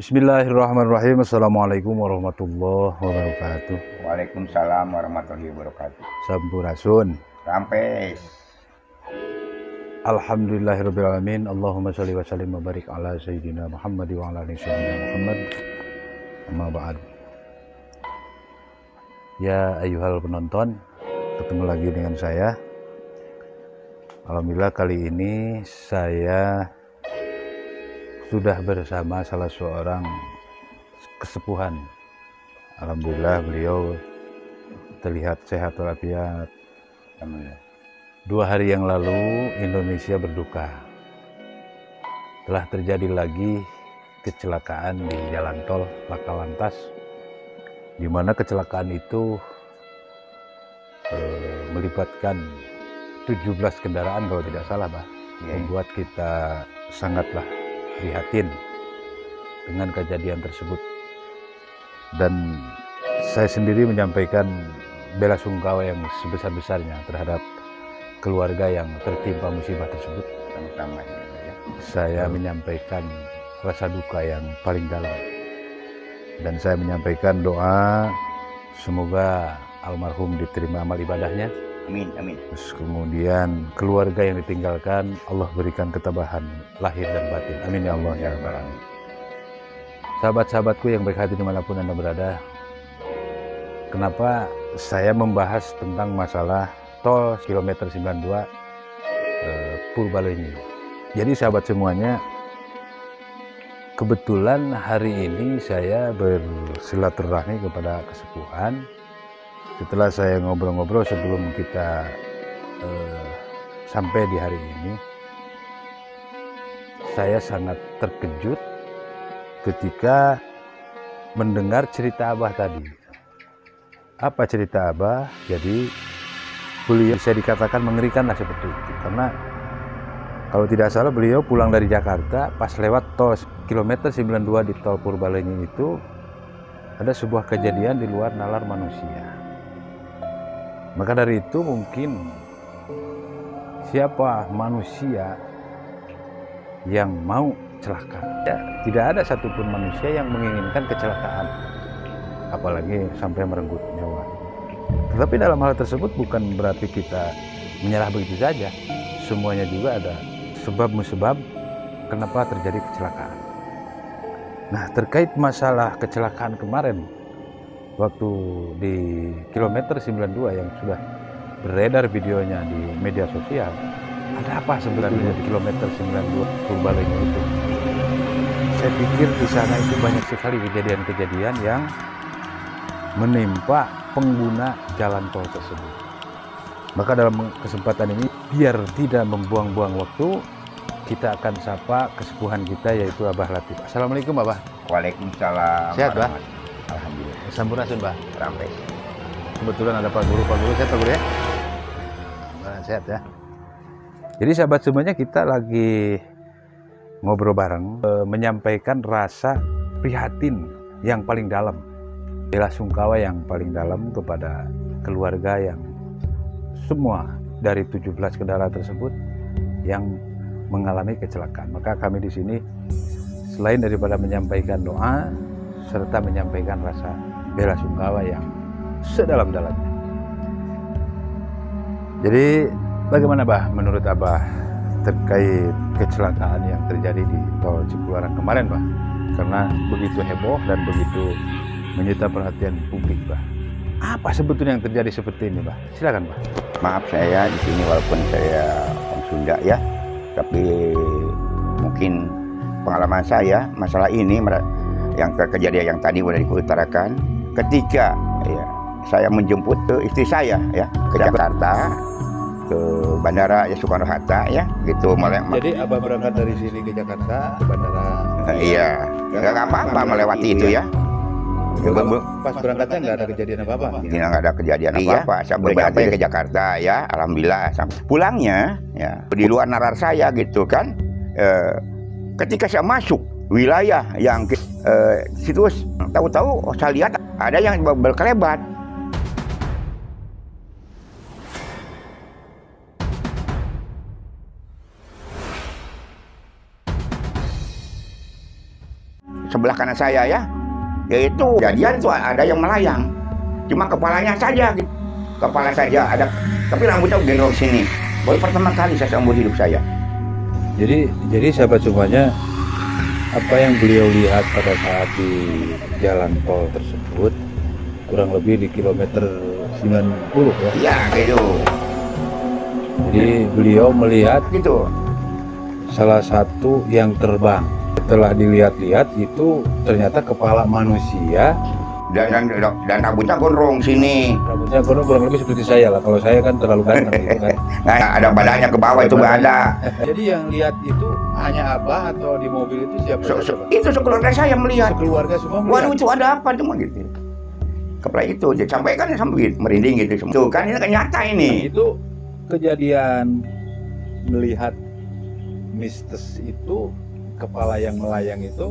Bismillahirrahmanirrahim. Assalamualaikum warahmatullahi wabarakatuh. Waalaikumsalam warahmatullahi wabarakatuh. Sampurasun. Rampes. Alhamdulillahirrabbilalamin. Allahumma sholli wa sallim wa barik ala sayyidina Muhammad wa ala ali sayyidina Muhammad. Amma ba'd. Ya ayyuhal penonton, ketemu lagi dengan saya. Alhamdulillah kali ini saya sudah bersama salah seorang kesepuhan. Alhamdulillah beliau terlihat sehat walafiat. Alhamdulillah. 2 hari yang lalu Indonesia berduka. Telah terjadi lagi kecelakaan di jalan tol laka lantas, di mana kecelakaan itu melibatkan 17 kendaraan kalau tidak salah, Pak. Membuat kita sangatlah prihatin dengan kejadian tersebut, dan saya sendiri menyampaikan bela sungkawa yang sebesar-besarnya terhadap keluarga yang tertimpa musibah tersebut. Sama-sama ya. Saya menyampaikan rasa duka yang paling dalam, dan saya menyampaikan doa semoga almarhum diterima amal ibadahnya. Amin, amin. Terus kemudian keluarga yang ditinggalkan Allah berikan ketabahan lahir dan batin. Amin ya Allah ya Rabbal Alamin. Sahabat-sahabatku yang baik hati dimanapun Anda berada, kenapa saya membahas tentang masalah tol kilometer 92 Purbalenyi? Jadi sahabat semuanya, kebetulan hari ini saya bersilaturahmi kepada kesepuhan. Setelah saya ngobrol-ngobrol sebelum kita sampai di hari ini, saya sangat terkejut ketika mendengar cerita Abah tadi. Apa cerita Abah? Jadi beliau bisa dikatakan mengerikan lah seperti itu, karena kalau tidak salah beliau pulang dari Jakarta, pas lewat tol kilometer 92 di tol Purbalenyi itu ada sebuah kejadian di luar nalar manusia. Maka dari itu mungkin siapa manusia yang mau celaka? Ya, tidak ada satupun manusia yang menginginkan kecelakaan, apalagi sampai merenggut nyawa. Tetapi dalam hal tersebut bukan berarti kita menyerah begitu saja. Semuanya juga ada sebab-musabab kenapa terjadi kecelakaan. Nah, terkait masalah kecelakaan kemarin waktu di kilometer 92 yang sudah beredar videonya di media sosial, ada apa sebenarnya di kilometer 92 Purbalenyi itu? Saya pikir di sana itu banyak sekali kejadian-kejadian yang menimpa pengguna jalan tol tersebut. Maka dalam kesempatan ini, biar tidak membuang-buang waktu, kita akan sapa kesepuhan kita, yaitu Abah Latif. Assalamualaikum Abah. Waalaikumsalam. Sehat, Bah? Alhamdulillah. Sampurasun, Bah. Rampes. Kebetulan ada Pak Guru sehat Pak Guru ya? Sehat ya. Jadi sahabat semuanya, kita lagi ngobrol bareng, menyampaikan rasa prihatin yang paling dalam, bela sungkawa yang paling dalam kepada keluarga yang semua dari 17 kendaraan tersebut yang mengalami kecelakaan. Maka kami di sini selain daripada menyampaikan doa serta menyampaikan rasa bela sungkawa yang sedalam-dalamnya. Jadi bagaimana Bah menurut Abah terkait kecelakaan yang terjadi di tol Cipularang kemarin, Bah? Karena begitu heboh dan begitu menyita perhatian publik, Bah. Apa sebetulnya yang terjadi seperti ini, Bah? Silakan, Bah. Maaf saya di sini walaupun saya orang Sunda ya, tapi mungkin pengalaman saya masalah ini yang kejadian yang tadi sudah diutarakan ketika ya, saya menjemput istri saya ya ke Jakarta, ke bandara ya Soekarno-Hatta ya gitu. Jadi Abah berangkat dari sini ke Jakarta ke bandara. Iya, nggak apa-apa melewati itu ya. Pas berangkatnya nggak ada kejadian apa-apa. Tidak ada kejadian apa-apa. Saya berangkat ke Jakarta ya, alhamdulillah. Pulangnya ya di luar nalar saya gitu kan. Ketika saya masuk wilayah yang situs, tahu-tahu saya lihat ada yang berkelebat. sebelah kanan saya ya, yaitu kejadian itu ada yang melayang, cuma kepalanya saja, gitu. Kepala saja ada, tapi rambutnya gendong sini. Baru pertama kali saya seumur hidup saya. Jadi sahabat semuanya, apa yang beliau lihat pada saat di jalan tol tersebut kurang lebih di kilometer 90 ya. Iya gitu. Jadi beliau melihat Gitu. salah satu yang terbang. Setelah dilihat-lihat itu ternyata kepala manusia Dan rambutnya gondrong sini. rambutnya kurang lebih seperti saya lah. Kalau saya kan terlalu ganteng gitu kan. Nah, ada badannya ke bawah itu nggak ada. Jadi yang lihat itu hanya abah atau di mobil itu siapa? Itu sekeluarga saya melihat. Sekeluarga semua melihat. Waduh itu ada apa cuma gitu. Kepala itu disampaikan sampai merinding gitu. Tuh kan ini kan nyata ini. Itu kejadian melihat mistis itu, kepala yang melayang itu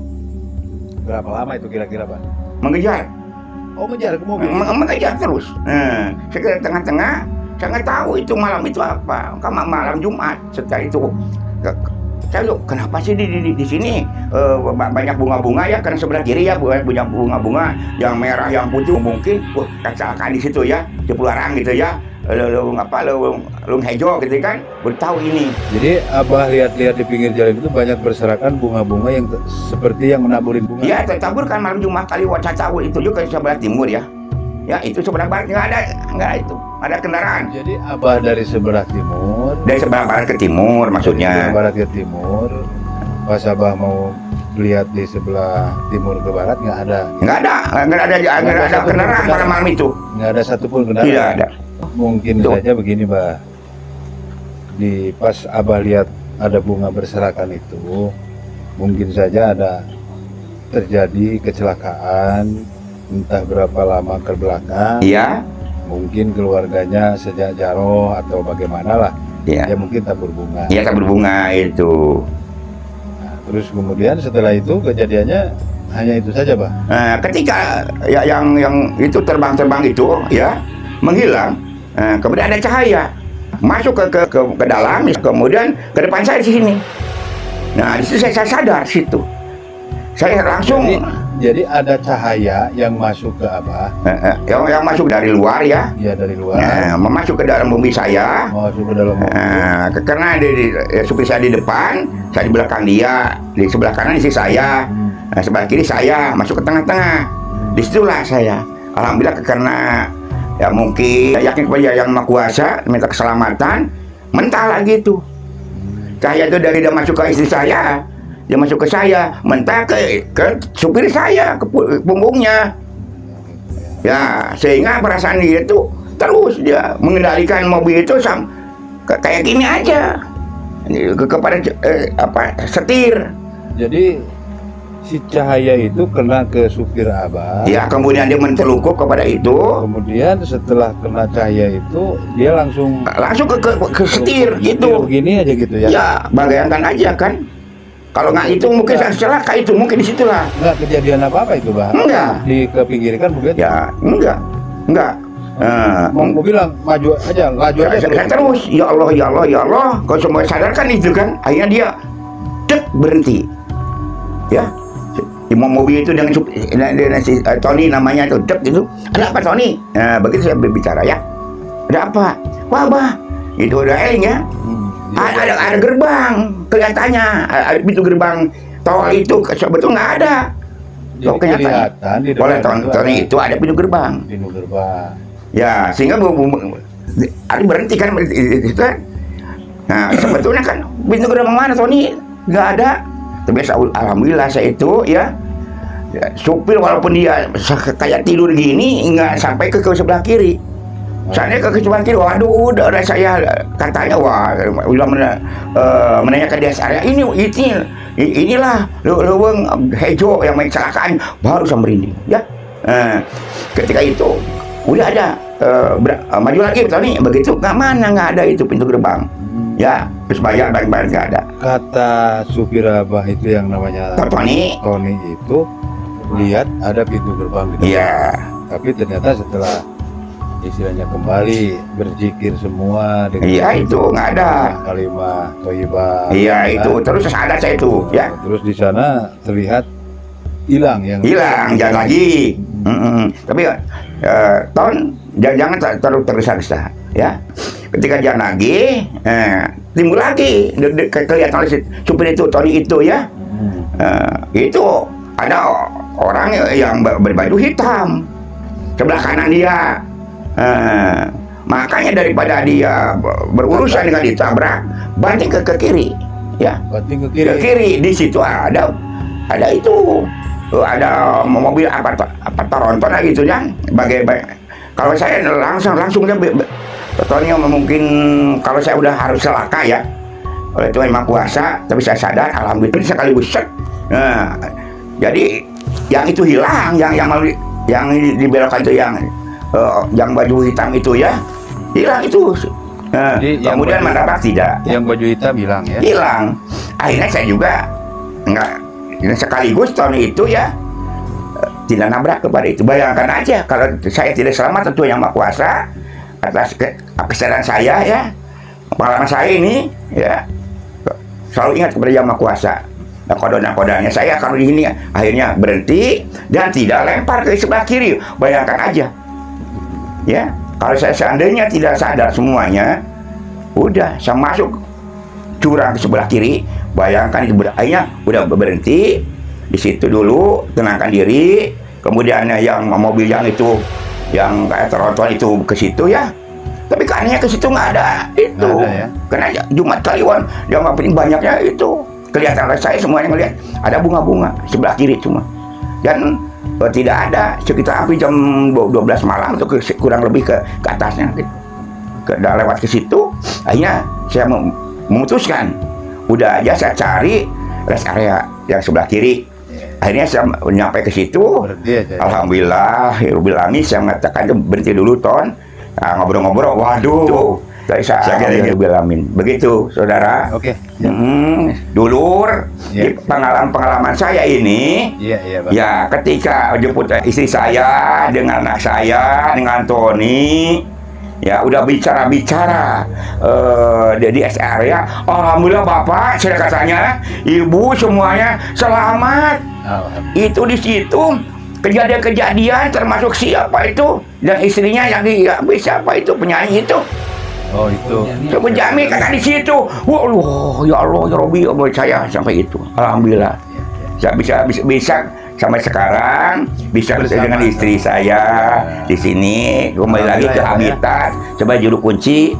berapa lama itu kira-kira Pak? Mengejar. Oh ngejar ke mobil? Mengejar terus. Saya ke tengah-tengah, saya nggak tahu itu malam itu apa. Kan malam Jumat. Setelah itu, saya tuh kenapa sih di sini banyak bunga-bunga ya? Karena sebelah kiri ya banyak bunga-bunga yang merah, yang putih. Mungkin, kecelakaan di situ ya, 10 orang gitu ya. Lung hijau gitu kan, bertahu ini. Jadi abah lihat-lihat di pinggir jalan itu banyak berserakan bunga-bunga yang seperti yang menaburin bunga. Iya, tertabur kan malam Jumat kali saya tahu itu juga sebelah timur ya. Ya itu sebelah barat nggak ada itu, ada kendaraan. Jadi abah dari sebelah timur. Dari sebelah barat ke timur maksudnya. Dari barat ke timur. Pas abah mau lihat di sebelah timur ke barat nggak ada. Nggak ada kendaraan pada malam itu. Nggak ada satupun kendaraan. Tidak ada. Mungkin Tuh. saja begini, Mbak. Di pas abah lihat ada bunga berserakan itu, mungkin saja ada terjadi kecelakaan entah berapa lama ke belakang. Iya. Mungkin keluarganya sejak jaro atau bagaimana lah. Iya. Ya mungkin tabur bunga. Iya, tabur bunga itu. Nah, terus kemudian setelah itu kejadiannya hanya itu saja, Pak. Nah, ketika ya, yang itu terbang itu ya menghilang. Kemudian ada cahaya masuk ke dalam, kemudian ke depan saya di sini. Nah, di situ saya sadar situ. Saya langsung. Jadi ada cahaya yang masuk ke abah. Yang masuk dari luar ya. Iya dari luar. Masuk ke dalam mobil saya. Masuk ke dalam mobil. Karena supir saya di depan, saya di belakang dia, di sebelah kanan isi saya, sebelah kiri saya, masuk ke tengah-tengah. Disitulah saya. Alhamdulillah karena ya mungkin yakin kepada yang Maha Kuasa, minta keselamatan, mentah lagi tuh. Cahaya itu dari dia masuk ke istri saya, dia masuk ke saya, mentah ke supir saya, ke punggungnya. Ya, sehingga perasaan dia itu terus dia mengendalikan mobil itu kayak gini aja. Kepada setir. Jadi si cahaya itu kena ke supir abah. Ya, kemudian dia mentelungkup kepada itu. Kemudian setelah kena cahaya itu dia langsung ke setir gitu. Begini aja gitu ya. Ya, bayangkan aja kan. Kalau nggak itu mungkin saya celaka itu mungkin disitulah. Enggak kejadian apa-apa itu, Bah? Enggak. Dikepinggirkan begitu? Ya, enggak. Mau bilang maju aja, laju aja. Saya terus, ya Allah, ya Allah, ya Allah. Kalau semua sadarkan itu kan, akhirnya dia berhenti. Ya. Mobil itu dengan si Tony namanya itu itu. Ada apa Tony? Nah, begitu saya berbicara ya. Ada apa? Wah, Bah. Itu ada eling ya. Ada gerbang kelihatannya. Pintu gerbang tol itu sebetulnya nggak ada. Jadi kelihatan di oleh Tony itu ada pintu gerbang. Pintu gerbang. Ya, sehingga berhenti kan itu kan. Nah, sebetulnya kan pintu gerbang mana Tony? Nggak ada. Tapi alhamdulillah saya itu ya, supir walaupun dia kayak tidur gini nggak sampai ke sebelah kiri. Soalnya ke sebelah kiri, waduh udah saya katanya udah menanyakan dia saya inilah lubang hijau yang kecelakaan baru saya merinding ya. Ketika itu udah ada maju lagi Tony begitu nggak ada itu pintu gerbang. Ya, terus bayar bareng-bareng nggak ada. Kata supir abah itu yang namanya Tony itu lihat ada pintu gerbang di depan. Iya. Tapi ternyata setelah istilahnya kembali berzikir semua dengan iya itu nggak ada kalimat thayyibah. Iya itu terus ada saya itu ya. Terus di sana terlihat hilang yang hilang, jangan lagi. Tapi ton jangan terlalu tergesa-gesa, ya. Ketika jangan lagi, timbul lagi kelihatan oleh supir itu, Tony itu, ya. Itu ada orang yang berbaju hitam sebelah kanan dia. Makanya daripada dia berurusan dengan ditabrak, banting ke kiri, ya. banting ke Ke kiri. Di situ ada itu, ada mobil apa Toronto lah gitu kan. Kalau saya langsung dia betulnya mungkin kalau saya udah harus celaka, ya. Oleh Tuhan Yang Maha Kuasa, tapi saya sadar, alhamdulillah sekali buset. Nah, jadi yang itu hilang, yang dibelokkan itu yang baju hitam itu, ya, hilang itu. Nah, kemudian mendapat tidak. Yang baju hitam hilang, ya. Hilang. Akhirnya saya juga enggak sekaligus tahun itu, ya, tidak nabrak kepada itu. Bayangkan aja kalau saya tidak selamat, tentu Yang Maha Kuasa atas kesadaran saya, ya, pengalaman saya ini, ya, selalu ingat kepada Yang Maha Kuasa. Nah, kodanya saya kalau di sini akhirnya berhenti dan tidak lempar ke sebelah kiri. Bayangkan aja, ya, kalau saya seandainya tidak sadar semuanya, udah saya masuk jurang ke sebelah kiri. Bayangkan itu akhirnya udah berhenti di situ dulu, tenangkan diri. Kemudian yang mobil yang itu, yang kayak Toronto itu ke situ, ya. Tapi keanehannya ke situ nggak ada itu, ya? Karena Jumat Kliwon yang paling banyaknya itu. Kelihatan oleh saya semuanya ngelihat ada bunga-bunga sebelah kiri cuma, dan tidak ada sekitar hampir jam 12 malam atau kurang lebih ke atasnya, lewat ke situ. Akhirnya saya memutuskan udah aja saya cari rest area yang sebelah kiri. Akhirnya saya nyampe ke situ. Alhamdulillah, saya mengatakan berhenti dulu, Ton. Nah, ngobrol-ngobrol, waduh. Saya alamin. Begitu, saudara. Oke. Dulur, Ya. di pengalaman saya ini, Iya, Bang. ya, ketika jemput istri saya dengan anak saya, dengan Tony, ya, udah bicara di area. Alhamdulillah Bapak, saya katanya, Ibu semuanya selamat. Itu di situ kejadian-kejadian, termasuk siapa itu dan istrinya yang siapa itu penyanyi itu. Oh, itu. Coba Jami kata di situ. Waduh, ya Allah, ya Robi, saya sampai itu. Alhamdulillah. Saya bisa sampai sekarang bisa dengan istri saya di sini. Kembali lagi ke habitat. Coba juru kunci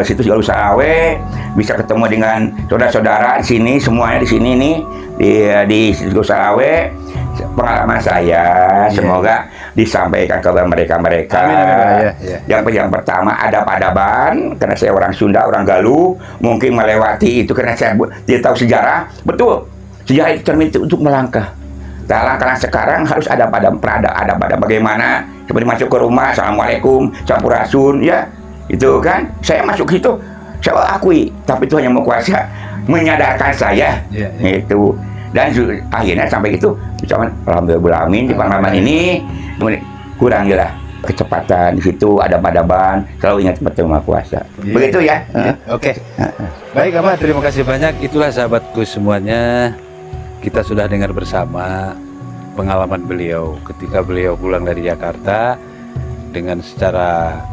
situ Jalur Sarawe, bisa ketemu dengan saudara-saudara di sini, semuanya di sini nih di Jalur Sarawe. Pengalaman saya semoga disampaikan kepada mereka. Yang pertama ada padaban, karena saya orang Sunda, orang Galuh, mungkin melewati itu karena saya tidak tahu sejarah. Betul, sejarah itu cermin untuk melangkah. Karena sekarang harus ada pada bagaimana seperti masuk ke rumah, assalamualaikum, sampurasun, ya, itu kan. Saya masuk situ, saya akui, tapi Tuhan Yang Maha Kuasa menyadarkan saya, itu. Dan akhirnya sampai itu, alhamdulillah di pengalaman ini kurangilah kecepatan di situ, ada padaban, selalu ingat kepada Yang Maha Kuasa. Begitu, ya. Oke. Baik, Abah, terima kasih banyak. Itulah sahabatku semuanya, kita sudah dengar bersama pengalaman beliau ketika beliau pulang dari Jakarta. Dengan secara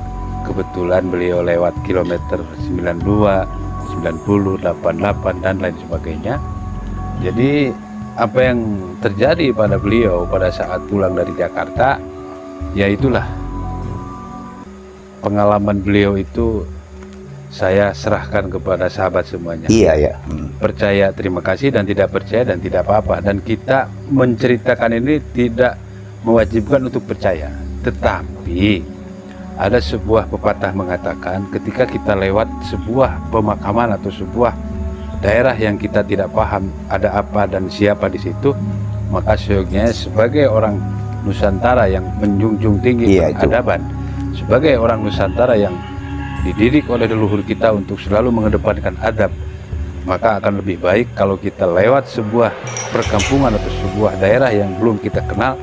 kebetulan beliau lewat kilometer 92, 90, 88 dan lain sebagainya. Jadi apa yang terjadi pada beliau pada saat pulang dari Jakarta, ya itulah pengalaman beliau itu saya serahkan kepada sahabat semuanya. Iya, ya. Percaya terima kasih, dan tidak percaya dan tidak apa-apa. Dan kita menceritakan ini tidak mewajibkan untuk percaya. Tetapi ada sebuah pepatah mengatakan ketika kita lewat sebuah pemakaman atau sebuah daerah yang kita tidak paham ada apa dan siapa di situ, maka seyogianya sebagai orang Nusantara yang menjunjung tinggi peradaban, sebagai orang Nusantara yang dididik oleh leluhur kita untuk selalu mengedepankan adab, maka akan lebih baik kalau kita lewat sebuah perkampungan atau sebuah daerah yang belum kita kenal,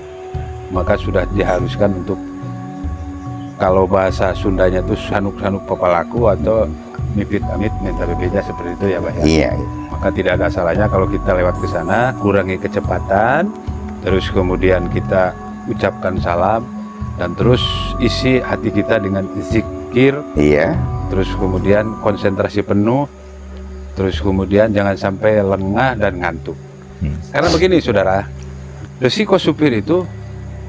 maka sudah diharuskan untuk, kalau bahasa Sundanya itu sanuk-sanuk papalaku atau mipit amit minta bebeja, seperti itu, ya Pak, ya. Iya. Maka tidak ada salahnya kalau kita lewat ke sana, kurangi kecepatan, terus kemudian kita ucapkan salam, dan terus isi hati kita dengan zikir, Iya. terus kemudian konsentrasi penuh, terus kemudian jangan sampai lengah dan ngantuk. Karena begini saudara, resiko supir itu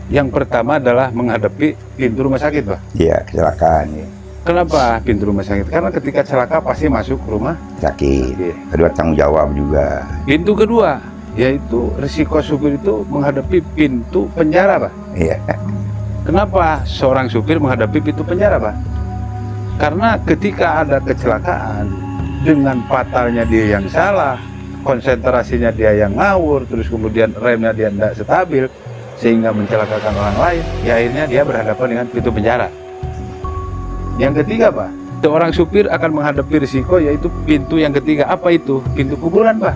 yang pertama adalah menghadapi pintu rumah sakit, Pak. Iya, kecelakaan ya. Kenapa pintu rumah sakit? Karena ketika celaka pasti masuk rumah Sakit. sakit. Kedua tanggung jawab juga. Pintu kedua yaitu risiko supir itu menghadapi pintu penjara, Pak. Iya. Kenapa seorang supir menghadapi pintu penjara, Pak? Karena ketika ada kecelakaan dengan fatalnya dia yang salah, konsentrasinya dia yang ngawur, terus kemudian remnya dia tidak stabil sehingga mencelakakan orang lain, ya akhirnya dia berhadapan dengan pintu penjara. Yang ketiga, Pak, seorang supir akan menghadapi risiko yaitu pintu yang ketiga. Apa itu? Pintu kuburan, Pak.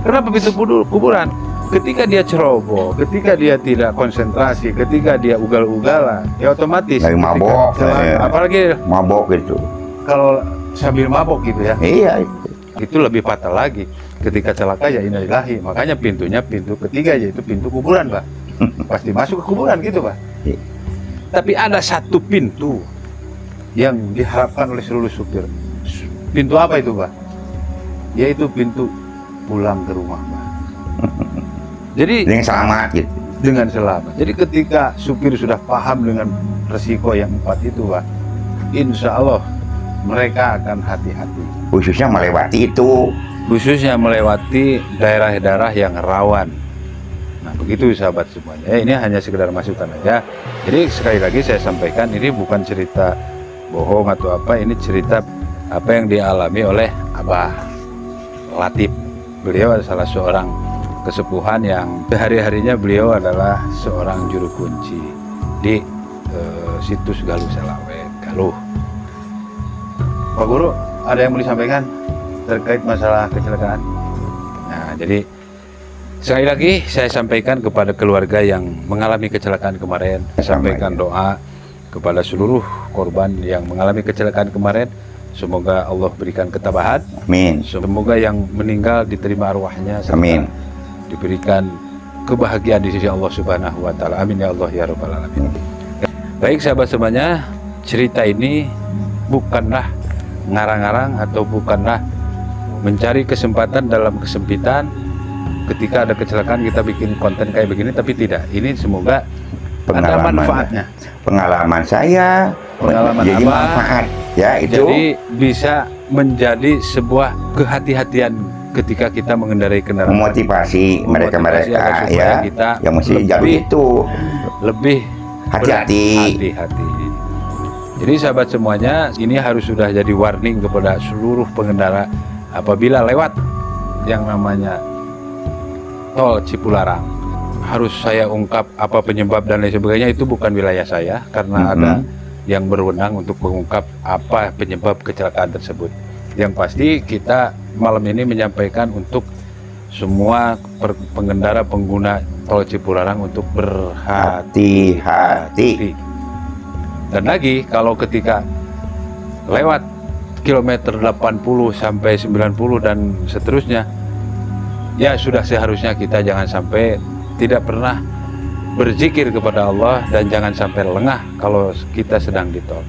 Kenapa pintu kuburan? Ketika dia ceroboh, ketika dia tidak konsentrasi, ketika dia ugal-ugalan, ya otomatis Lagi mabok, ya. apalagi Mabok gitu. kalau sambil mabok gitu ya, Iya. itu lebih fatal lagi. Ketika celaka ya innalillahi. Makanya pintunya pintu ketiga yaitu pintu kuburan, Pak. Pasti masuk ke kuburan gitu, Pak. Iya. Tapi ada satu pintu yang diharapkan oleh seluruh supir. Pintu apa itu, Pak? Yaitu pintu pulang ke rumah, Pak. Jadi Dengan selamat gitu. dengan selamat. Jadi ketika supir sudah paham dengan resiko yang 4 itu, Pak, insya Allah mereka akan hati-hati. Khususnya melewati itu. Khususnya melewati daerah-daerah yang rawan. Nah, begitu sahabat semuanya. Ini hanya sekedar masukan aja. Jadi sekali lagi saya sampaikan, ini bukan cerita bohong atau apa, ini cerita apa yang dialami oleh Abah Latif. Beliau adalah salah seorang kesepuhan yang sehari-harinya beliau adalah seorang juru kunci di situs Galuh Selawet, Galuh. Pak Guru, ada yang mau disampaikan terkait masalah kecelakaan? Nah, jadi sekali lagi saya sampaikan kepada keluarga yang mengalami kecelakaan kemarin, saya sampaikan doa kepada seluruh korban yang mengalami kecelakaan kemarin. Semoga Allah berikan ketabahan. Amin. Semoga yang meninggal diterima arwahnya. serta Amin. diberikan kebahagiaan di sisi Allah Subhanahu wa Ta'ala. Amin ya Allah ya Rabbal Alamin. Baik sahabat semuanya, cerita ini bukanlah ngarang-ngarang atau bukanlah mencari kesempatan dalam kesempitan. Ketika ada kecelakaan kita bikin konten kayak begini, tapi tidak. Ini semoga ada manfaatnya. Pengalaman saya, Pengalaman jadi Abah. manfaat ya itu. Jadi bisa menjadi sebuah kehati-hatian ketika kita mengendarai kendaraan. Memotivasi mereka-mereka agar supaya ya kita yang mesti jalur lebih- itu. lebih Hati-hati. hati-hati. Jadi sahabat semuanya, ini harus sudah jadi warning kepada seluruh pengendara apabila lewat yang namanya tol Cipularang. Harus saya ungkap apa penyebab dan lain sebagainya, itu bukan wilayah saya karena ada yang berwenang untuk mengungkap apa penyebab kecelakaan tersebut. Yang pasti kita malam ini menyampaikan untuk semua pengendara pengguna tol Cipularang untuk Hati-hati. Dan lagi kalau ketika lewat kilometer 80 sampai 90 dan seterusnya, ya sudah seharusnya kita jangan sampai tidak pernah berzikir kepada Allah dan jangan sampai lengah kalau kita sedang di tol.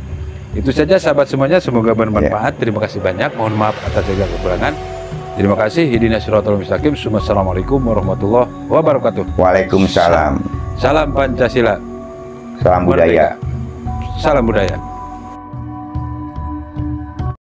Itu saja sahabat semuanya, semoga bermanfaat. Terima kasih banyak, mohon maaf atas segala kekurangan. Terima kasih. Ihdinas siratal mustaqim. Assalamualaikum warahmatullahi wabarakatuh. Waalaikumsalam. Salam Pancasila. Salam budaya. Salam budaya.